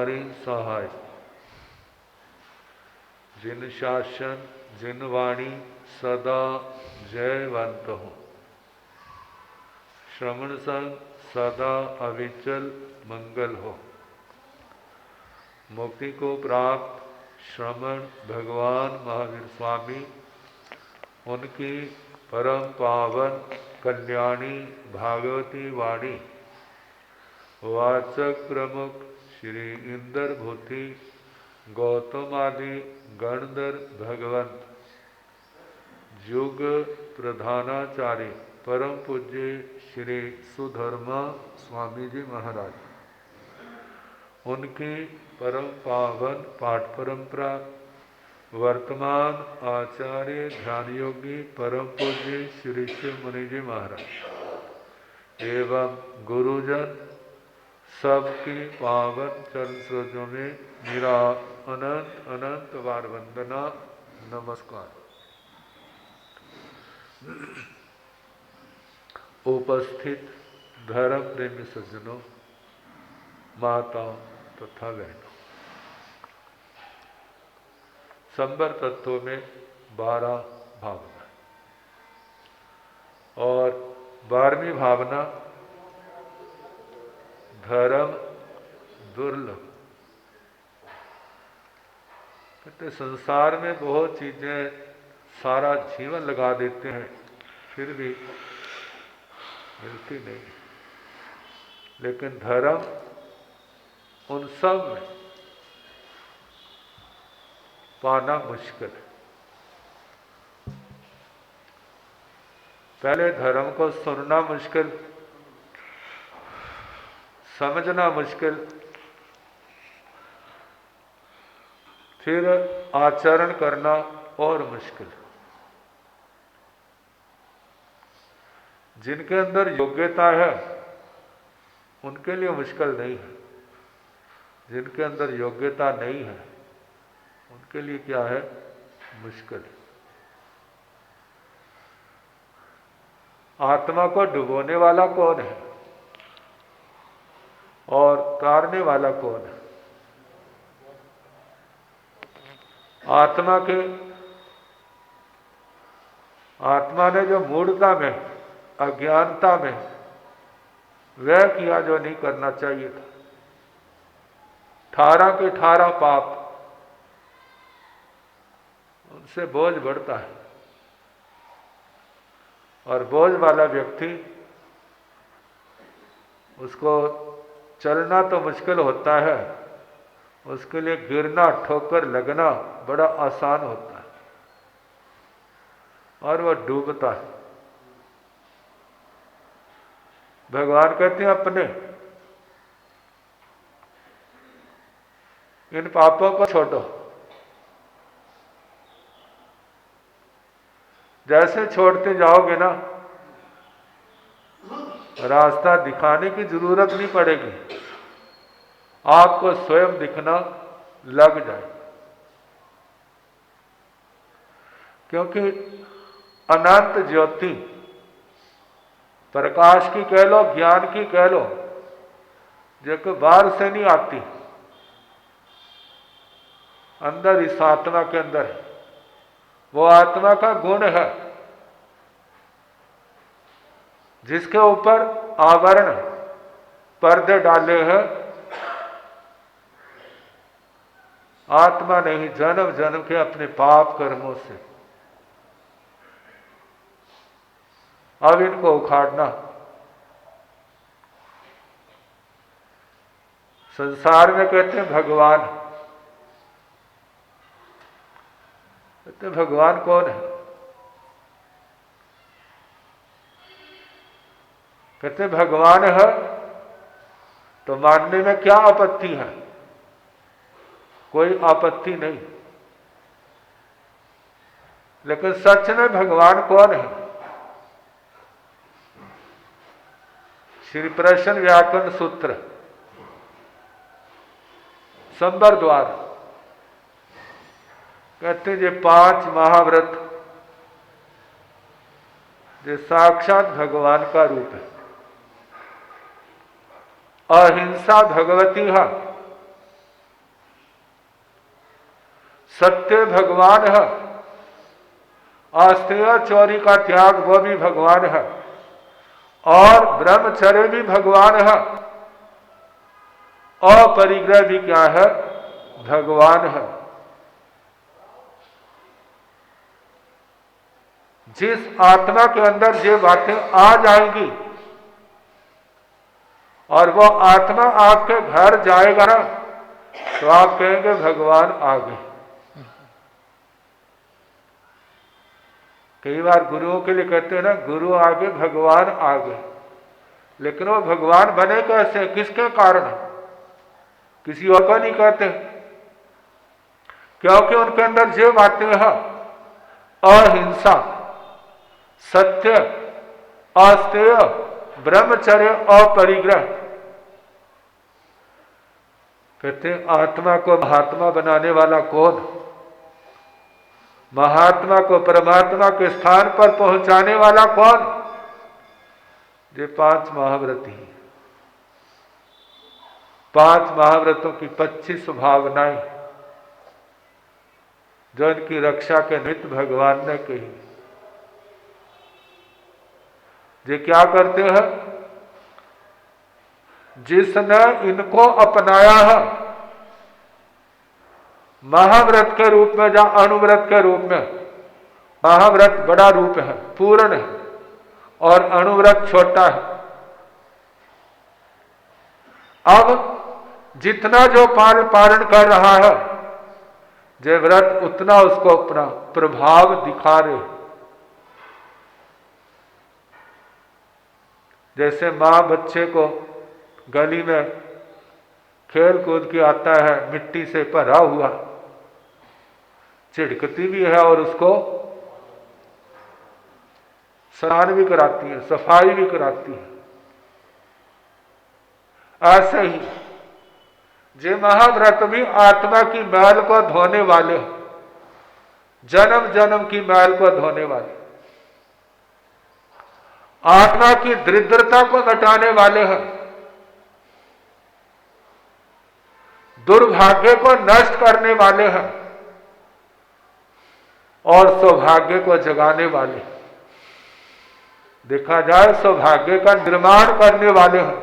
तुम्हारी सहाय। जिन शासन जिन वाणी सदा जयवंत हो। श्रवण संग सदा अविचल मंगल हो। मुक्ति को प्राप्त श्रमण भगवान महावीर स्वामी, उनकी परम पावन कल्याणी भागवती वाणी वाचक प्रमुख श्री इंद्र भूति गौतम आदि गणधर भगवंत युग प्रधानाचार्य परम पूज्य श्री सुधर्मा स्वामी जी महाराज, उनकी परम पावन पाठ परंपरा वर्तमान आचार्य ध्यान योगी परम पूज्य श्री शिव मुनि जी महाराज एवं गुरुजन सबकी पावन चरण सरोजों में मेरा अनंत अनंत बार वंदना नमस्कार। उपस्थित धर्म प्रेमी सज्जनों, माताओं तथा बहनों, संबर तत्वों में 12 भावना और 12वीं भावना धर्म दुर्लभ। कहते संसार में बहुत चीजें सारा जीवन लगा देते हैं फिर भी मिलती नहीं, लेकिन धर्म उन सब में पाना मुश्किल है। पहले धर्म को सुनना मुश्किल, समझना मुश्किल, फिर आचरण करना और मुश्किल। जिनके अंदर योग्यता है उनके लिए मुश्किल नहीं है, जिनके अंदर योग्यता नहीं है उनके लिए क्या है, मुश्किल। आत्मा को डुबोने वाला कौन है और तारने वाला कौन है? आत्मा ने जो मूढ़ता में अज्ञानता में वह किया जो नहीं करना चाहिए था, 18 के 18 पाप, उनसे बोझ बढ़ता है। और बोझ वाला व्यक्ति, उसको चलना तो मुश्किल होता है, उसके लिए गिरना ठोकर लगना बड़ा आसान होता है और वह डूबता है। भगवान कहते हैं अपने इन पापों को छोड़ो। जैसे छोड़ते जाओगे ना, रास्ता दिखाने की जरूरत नहीं पड़ेगी, आपको स्वयं दिखना लग जाए। क्योंकि अनंत ज्योति, प्रकाश की कह लो, ज्ञान की कह लो, जो कि बाहर से नहीं आती, अंदर इस आत्मा के अंदर है। वो आत्मा का गुण है जिसके ऊपर आवरण पर्दे डाले हैं। आत्मा नहीं, जन्म जन्म के अपने पाप कर्मों से। अब इनको उखाड़ना। संसार में कहते हैं भगवान, कहते हैं भगवान कौन है? कहते हैं भगवान है तो मानने में क्या आपत्ति है? कोई आपत्ति नहीं। लेकिन सच में भगवान कौन है? श्री प्रश्न व्याकरण सूत्र संबर द्वार कहते हैं, ये 5 महाव्रत ये साक्षात भगवान का रूप है। अहिंसा भगवती है, सत्य भगवान है, अस्तेय चोरी का त्याग वो भी भगवान है, और ब्रह्मचर्य भी भगवान है, अपरिग्रह भी क्या है, भगवान है। जिस आत्मा के अंदर ये बातें आ जाएंगी और वो आत्मा आपके घर जाएगा ना, तो आप कहेंगे भगवान आ गए। कई बार गुरुओं के लिए कहते हैं ना, गुरु आगे भगवान आगे, लेकिन वो भगवान बने कैसे, किसके कारण? किसी और का नहीं कहते, क्योंकि उनके अंदर ये बातें हैं, अहिंसा, सत्य, अस्तेय, ब्रह्मचर्य और परिग्रह। कहते हैं आत्मा को महात्मा बनाने वाला कौन? महात्मा को परमात्मा के स्थान पर पहुंचाने वाला कौन? ये 5 महाव्रती। 5 महाव्रतों की 25 भावनाएं जो इनकी रक्षा के निमित्त भगवान ने कही। ये क्या करते हैं? जिसने इनको अपनाया है, महाव्रत के रूप में या अणुव्रत के रूप में, महाव्रत बड़ा रूप है, पूर्ण है, और अणुव्रत छोटा है। अब जितना जो पालन कर रहा है, जे व्रत उतना उसको अपना प्रभाव दिखा रहे। जैसे माँ बच्चे को गली में खेल कूद के आता है, मिट्टी से भरा हुआ, छिड़कती भी है और उसको स्नान भी कराती है, सफाई भी कराती है। ऐसे ही जे महाव्रत भी आत्मा की मैल को धोने वाले, जन्म जन्म की मैल को धोने वाले, आत्मा की दरिद्रता को मिटाने वाले हैं, दुर्भाग्य को नष्ट करने वाले हैं और सौभाग्य को जगाने वाले। देखा जाए सौभाग्य का निर्माण करने वाले हैं।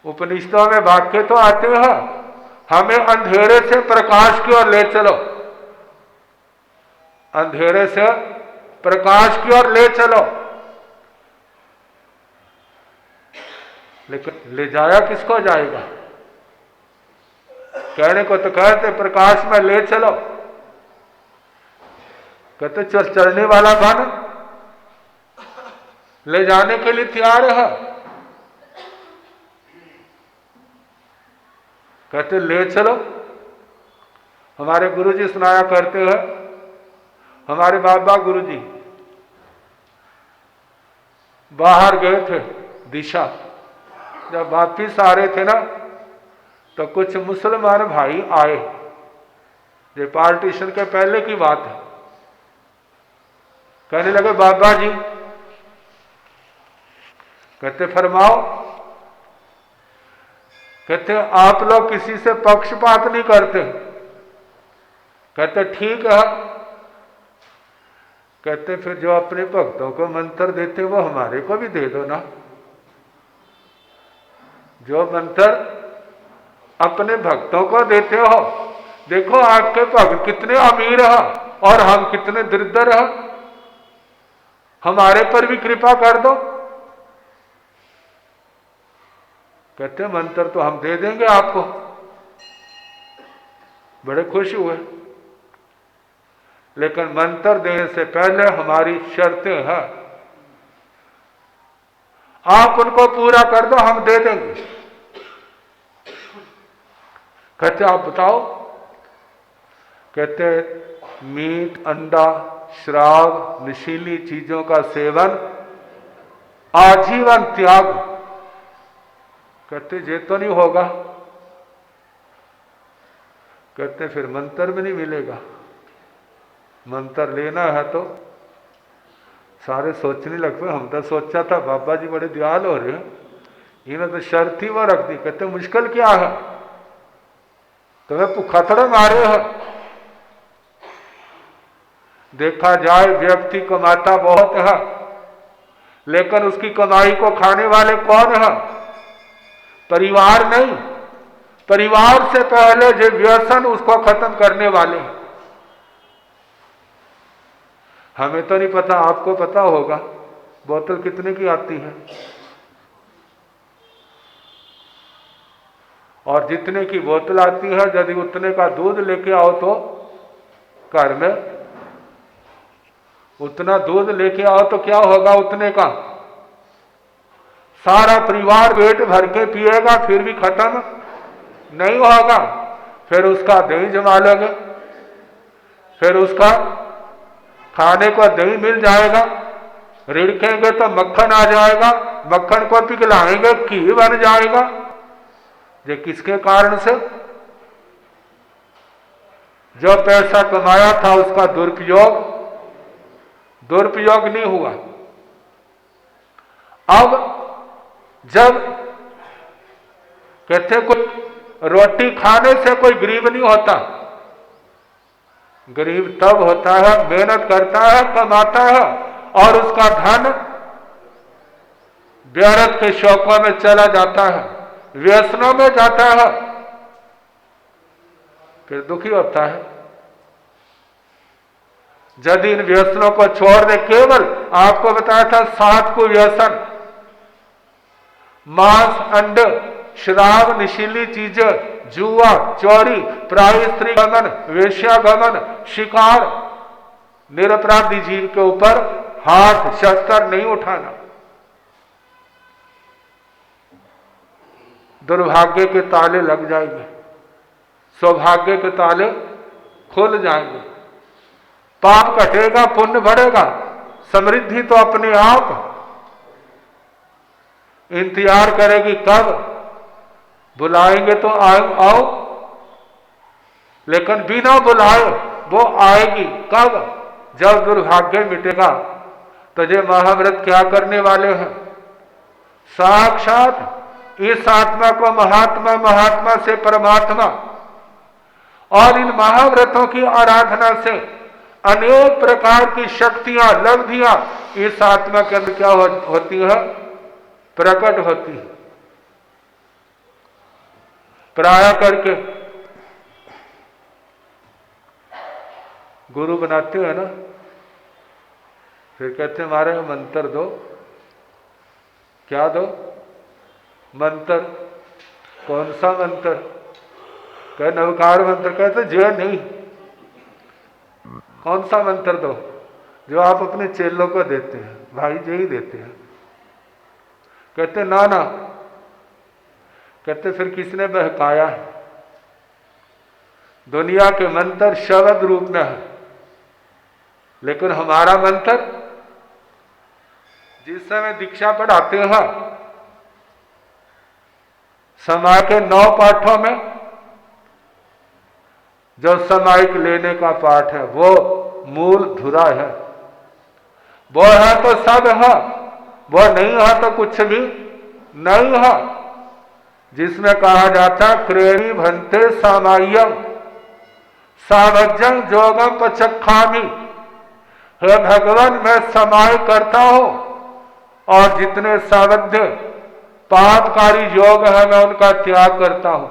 उपनिषदों में वाक्य तो आते हैं, हमें अंधेरे से प्रकाश की ओर ले चलो, अंधेरे से प्रकाश की ओर ले चलो। लेकिन ले जाया किसको जाएगा? कहने को तो कहते प्रकाश में ले चलो, कहते चलने वाला बन, ले जाने के लिए तैयार है। कहते ले चलो। हमारे गुरुजी सुनाया करते हैं, हमारे बाबा गुरुजी बाहर गए थे दिशा, जब वापिस आ रहे थे ना, तो कुछ मुसलमान भाई आए। ये पार्टीशन के पहले की बात है। कहने लगे बाबा जी, कहते फरमाओ। कहते आप लोग किसी से पक्षपात नहीं करते। कहते ठीक है। कहते फिर जो अपने भक्तों को मंत्र देते वो हमारे को भी दे दो ना। जो मंत्र अपने भक्तों को देते हो, देखो आपके भक्त कितने अमीर हैं और हम कितने दरिद्र हैं, हमारे पर भी कृपा कर दो। कहते मंत्र तो हम दे देंगे आपको। बड़े खुश हुए, लेकिन मंत्र देने से पहले हमारी शर्तें हैं, आप उनको पूरा कर दो, हम दे देंगे। कहते आप बताओ। कहते मीट, अंडा, शराब, नशीली चीजों का सेवन, आजीवन त्याग। कहते ये तो नहीं होगा। कहते फिर मंत्र में नहीं मिलेगा। मंत्र लेना है तो सारे सोचने लग पे, हम तो सोचा था बाबा जी बड़े दयाल हो रहे हैं, इन्होंने तो शर्त ही वो रख दी। कहते मुश्किल क्या है? तुम्हें भूखा थोड़ा मारे हो। देखा जाए व्यक्ति कमाता बहुत है, लेकिन उसकी कमाई को खाने वाले कौन है? परिवार नहीं। परिवार से पहले जो व्यसन उसको खत्म करने वाले हैं। हमें तो नहीं पता, आपको पता होगा बोतल कितने की आती है, और जितने की बोतल आती है यदि उतने का दूध लेके आओ तो घर में उतना दूध लेके आओ तो क्या होगा? उतने का सारा परिवार पेट भर के पिएगा फिर भी खत्म नहीं होगा। फिर उसका दही जमा लोगे, फिर उसका खाने को दही मिल जाएगा, रिड़केंगे तो मक्खन आ जाएगा, मक्खन को पिघलाएंगे घी बन जाएगा। ये किसके कारण से? जो पैसा कमाया था उसका दुरुपयोग नहीं हुआ। अब जब कहते कोई रोटी खाने से कोई गरीब नहीं होता, गरीब तब होता है मेहनत करता है, कमाता है और उसका धन व्यर्थ के शौकों में चला जाता है, व्यसनों में जाता है, फिर दुखी होता है। यदि इन व्यसनों को छोड़ दे, केवल आपको बताया था 7 को व्यसन, मांस, अंडे, शराब, नशीली चीजें, जुआ, चोरी, प्राय स्त्री गमन, वेश्यागमन, शिकार, निरपराधी जीव के ऊपर हाथ शस्त्र नहीं उठाना। दुर्भाग्य के ताले लग जाएंगे, सौभाग्य के ताले खुल जाएंगे, पाप घटेगा, पुण्य बढ़ेगा, समृद्धि तो अपने आप इंतजार करेगी। कब बुलाएंगे तो आओ, लेकिन बिना बुलाए वो आएगी। कब? जब दुर्भाग्य मिटेगा। तो ये महाव्रत क्या करने वाले हैं? साक्षात इस आत्मा को महात्मा, महात्मा से परमात्मा, और इन महाव्रतों की आराधना से अनेक प्रकार की शक्तियां, लब्धियां इस आत्मा के अंदर क्या होती है? प्रकट होती है। प्राय करके गुरु बनाते हैं ना, फिर कहते हैं हमारे मंत्र दो। क्या दो? मंत्र। कौन सा मंत्र? कह नवकार मंत्र। कहते जो नहीं, कौन सा मंत्र दो? जो आप अपने चेलों को देते हैं, भाई जी ही देते हैं। कहते ना ना, कहते फिर किसने बहकाया है? दुनिया के मंत्र शब्द रूप में है, लेकिन हमारा मंत्र जिस समय दीक्षा पढ़ाते हैं, समय के 9 पाठों में जो समायिक लेने का पाठ है वो मूल धुरा है। वो है तो सब है, वो नहीं है तो कुछ भी नहीं है। जिसमें कहा जाता क्रेरी भंते सामाय्यम सावज्जं जोगम पचखामी। हे भगवान, मैं समाय करता हूं और जितने सावध्य पापकारी योग है मैं उनका त्याग करता हूं।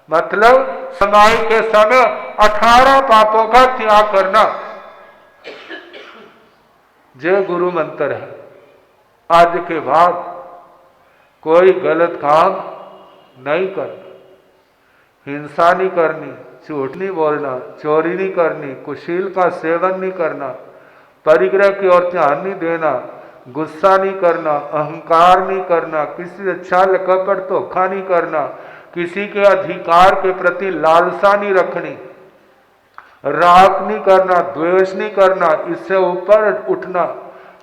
मतलब समाय के समय 18 पापों का त्याग करना, जो गुरु मंत्र है। आज के बाद कोई गलत काम नहीं करना, हिंसा नहीं करनी, झूठ नहीं बोलना, चोरी नहीं करनी, कुशील का सेवन नहीं करना, परिग्रह की ओर ध्यान नहीं देना, गुस्सा नहीं करना, अहंकार नहीं करना, किसी से छल कपट धोखा नहीं करना, किसी के अधिकार के प्रति लालसा नहीं रखनी, राग नहीं करना, द्वेष नहीं करना, इससे ऊपर उठना,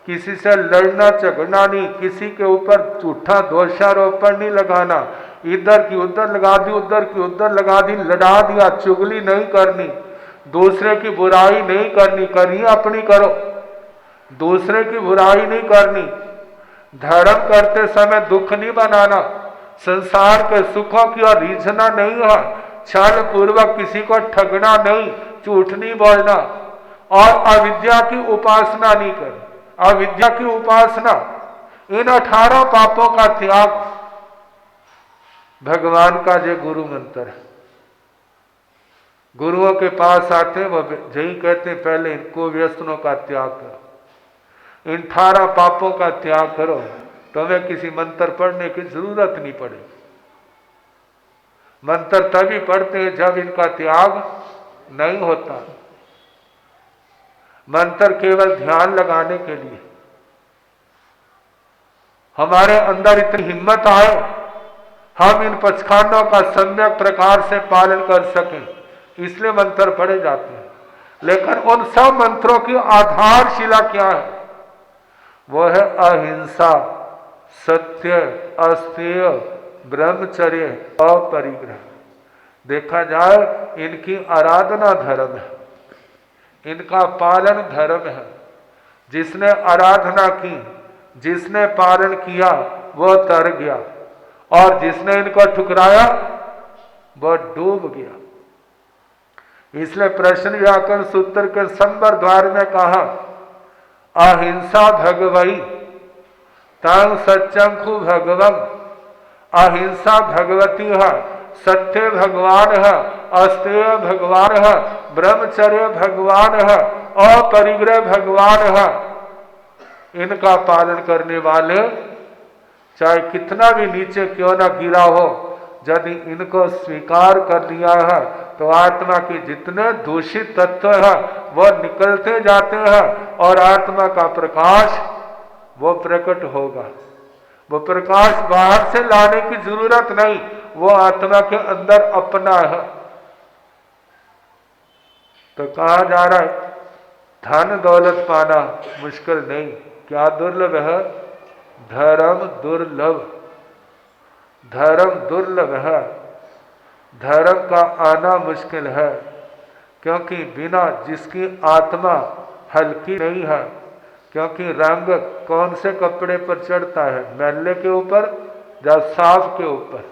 किसी से लड़ना झगड़ना नहीं, किसी के ऊपर झूठा दोषारोपण नहीं लगाना, इधर की उधर लगा दी, उधर की उधर लगा दी, लड़ा दिया, चुगली नहीं करनी, दूसरे की बुराई नहीं करनी, करिए अपनी करो, दूसरे की बुराई नहीं करनी, धर्म करते समय दुख नहीं बनाना, संसार के सुखों की ओर रीझना नहीं है, छल पूर्वक किसी को ठगना नहीं, झूठ नहीं बोलना, और अविद्या की उपासना नहीं करनी। अविद्या की उपासना, इन 18 पापों का त्याग भगवान का जो गुरु मंत्र है। गुरुओं के पास आते वो यही कहते हैं, पहले इनको व्यसनों का त्याग करो, इन 18 पापों का त्याग करो, तुम्हें किसी मंत्र पढ़ने की जरूरत नहीं पड़ेगी। मंत्र तभी पढ़ते हैं जब इनका त्याग नहीं होता। मंत्र केवल ध्यान लगाने के लिए। हमारे अंदर इतनी हिम्मत आए हम इन पचखानों का सम्यक प्रकार से पालन कर सकें, इसलिए मंत्र पढ़े जाते हैं। लेकिन उन सब मंत्रों की आधारशिला क्या है? वो है अहिंसा, सत्य, अस्तेय, ब्रह्मचर्य और परिग्रह। देखा जाए इनकी आराधना धर्म है, इनका पालन धर्म है। जिसने आराधना की, जिसने पालन किया वो तर गया, और जिसने इनको ठुकराया वो डूब गया। इसलिए प्रश्न व्याकरण सूत्र के संबर द्वार में कहा, अहिंसा भगवई तंग सच्चंखु भगवं। अहिंसा भगवती है, सत्य भगवान है, अस्तेय भगवान है, ब्रह्मचर्य भगवान है, और परिग्रह भगवान है। इनका पालन करने वाले चाहे कितना भी नीचे क्यों ना गिरा हो, यदि इनको स्वीकार कर लिया है तो आत्मा के जितने दूषित तत्व है वो निकलते जाते हैं, और आत्मा का प्रकाश वो प्रकट होगा। वो प्रकाश बाहर से लाने की जरूरत नहीं, वो आत्मा के अंदर अपना है। तो कहा जा रहा है धन दौलत पाना मुश्किल नहीं, क्या दुर्लभ है? धर्म दुर्लभ। धर्म दुर्लभ है, धर्म का आना मुश्किल है, क्योंकि बिना जिसकी आत्मा हल्की नहीं है। क्योंकि रंग कौन से कपड़े पर चढ़ता है? मैले के ऊपर या साफ के ऊपर?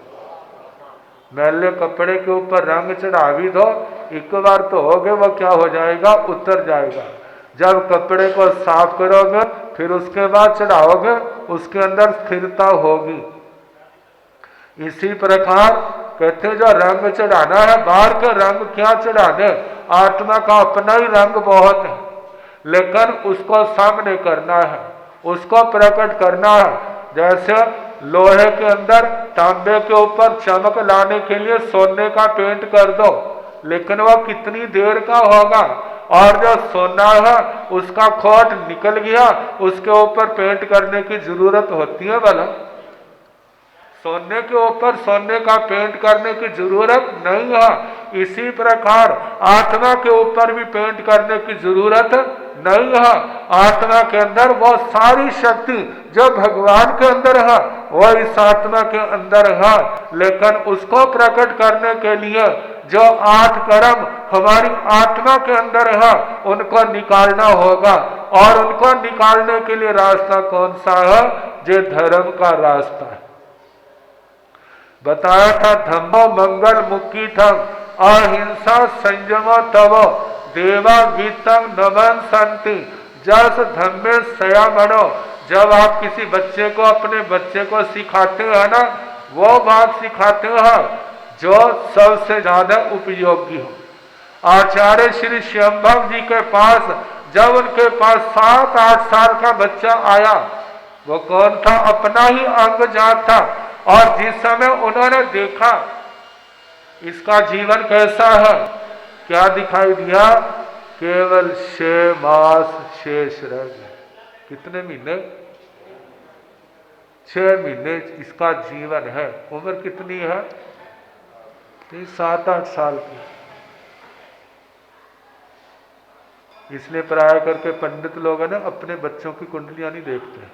मैले कपड़े के ऊपर रंग चढ़ा भी दो, एक बार तो हो गए, वो क्या हो जाएगा? उतर जाएगा। जब कपड़े को साफ करोगे फिर उसके बाद चढ़ाओगे, उसके अंदर स्थिरता होगी। इसी प्रकार कहते जो रंग चढ़ाना है, बाहर का रंग क्या चढ़ाने, आत्मा का अपना ही रंग बहुत है, लेकिन उसको सामने करना है, उसको प्रकट करना है। जैसे लोहे के अंदर तांबे के ऊपर चमक लाने के लिए सोने का पेंट कर दो, लेकिन वह कितनी देर का होगा, और जो सोना है उसका खोट निकल गया, उसके ऊपर पेंट करने की जरूरत होती है भला? सोने के ऊपर सोने का पेंट करने की जरूरत नहीं है। इसी प्रकार आत्मा के ऊपर भी पेंट करने की जरूरत नहीं है। आत्मा के अंदर वो सारी शक्ति जो भगवान के अंदर है वो इस आत्मा के अंदर है, लेकिन उसको प्रकट करने के लिए जो 8 कर्म हमारी आत्मा के अंदर है उनको निकालना होगा। और उनको निकालने के लिए रास्ता कौन सा है? जो धर्म का रास्ता है। बताया था धम्मो मंगल मुक्ति थम अहिंसा संयम तव देवा गीतम नमन संति जस धम्मे सयामणो। जब आप किसी बच्चे को, अपने बच्चे को सिखाते हैं ना, वो बात सिखाते हैं जो सबसे ज्यादा उपयोगी हो। आचार्य श्री श्यंभव जी के पास जब उनके पास 7-8 साल का बच्चा आया, वो कौन था? अपना ही अंग जात था। और जिस समय उन्होंने देखा इसका जीवन कैसा है, क्या दिखाई दिया? केवल 6 मास शेष रह गए। कितने महीने? 6 महीने इसका जीवन है। उम्र कितनी है? 7-8 साल की। इसलिए प्राय करके पंडित लोग है ना अपने बच्चों की कुंडलियां नहीं देखते।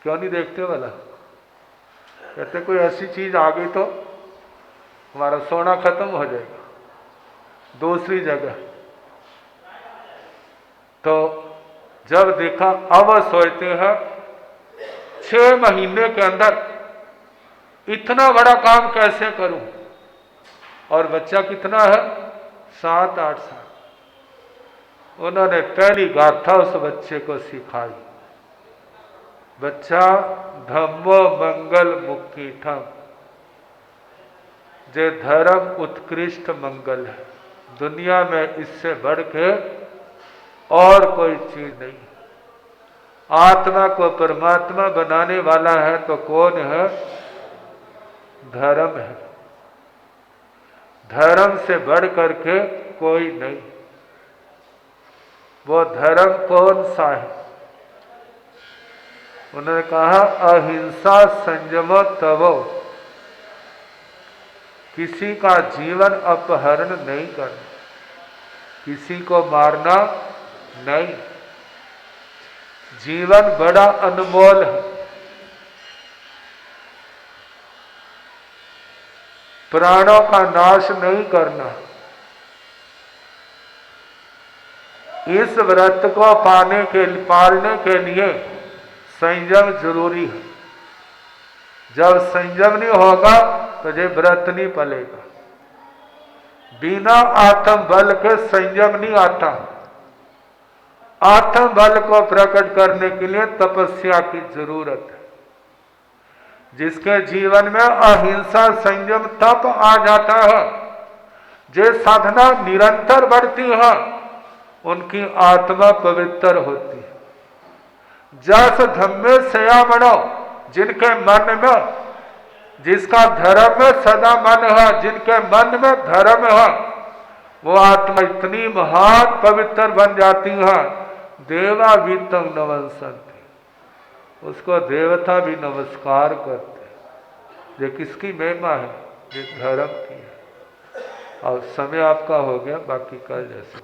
क्यों नहीं देखते वाला? कहते कोई ऐसी चीज आ गई तो हमारा सोना खत्म हो जाएगा दूसरी जगह। तो जब देखा, अब सोचते हैं 6 महीने के अंदर इतना बड़ा काम कैसे करूं? और बच्चा कितना है, 7-8 साल। उन्होंने पहली गाथा उस बच्चे को सिखाई, बच्चा धम्मो मंगल मुक्तिठम, जे धर्म उत्कृष्ट मंगल है, दुनिया में इससे बढ़ के और कोई चीज नहीं। आत्मा को परमात्मा बनाने वाला है तो कौन है, धर्म है, धर्म से बढ़ करके कोई नहीं। वो धर्म कौन सा है, उन्होंने कहा अहिंसा संयम तवो, किसी का जीवन अपहरण नहीं करना, किसी को मारना नहीं। जीवन बड़ा अनमोल है, प्राणों का नाश नहीं करना। इस व्रत को पालने के लिए संयम जरूरी है। जब संयम नहीं होगा तो ये व्रत नहीं पलेगा। बिना आत्म बल के संयम नहीं आता। आत्म बल को प्रकट करने के लिए तपस्या की जरूरत है। जिसके जीवन में अहिंसा संयम तप आ जाता है, जो साधना निरंतर बढ़ती है, उनकी आत्मा पवित्र होती है। जस धम्मे सयामणो, जिनके मन में, जिसका धर्म में सदा मन है, जिनके मन में धर्म है, वो आत्मा इतनी महान पवित्र बन जाती है, देवा भी तंग नमस्ते, उसको देवता भी नमस्कार करते हैं। ये किसकी महिमा है, ये धर्म की है। और समय आपका हो गया, बाकी कल जैसे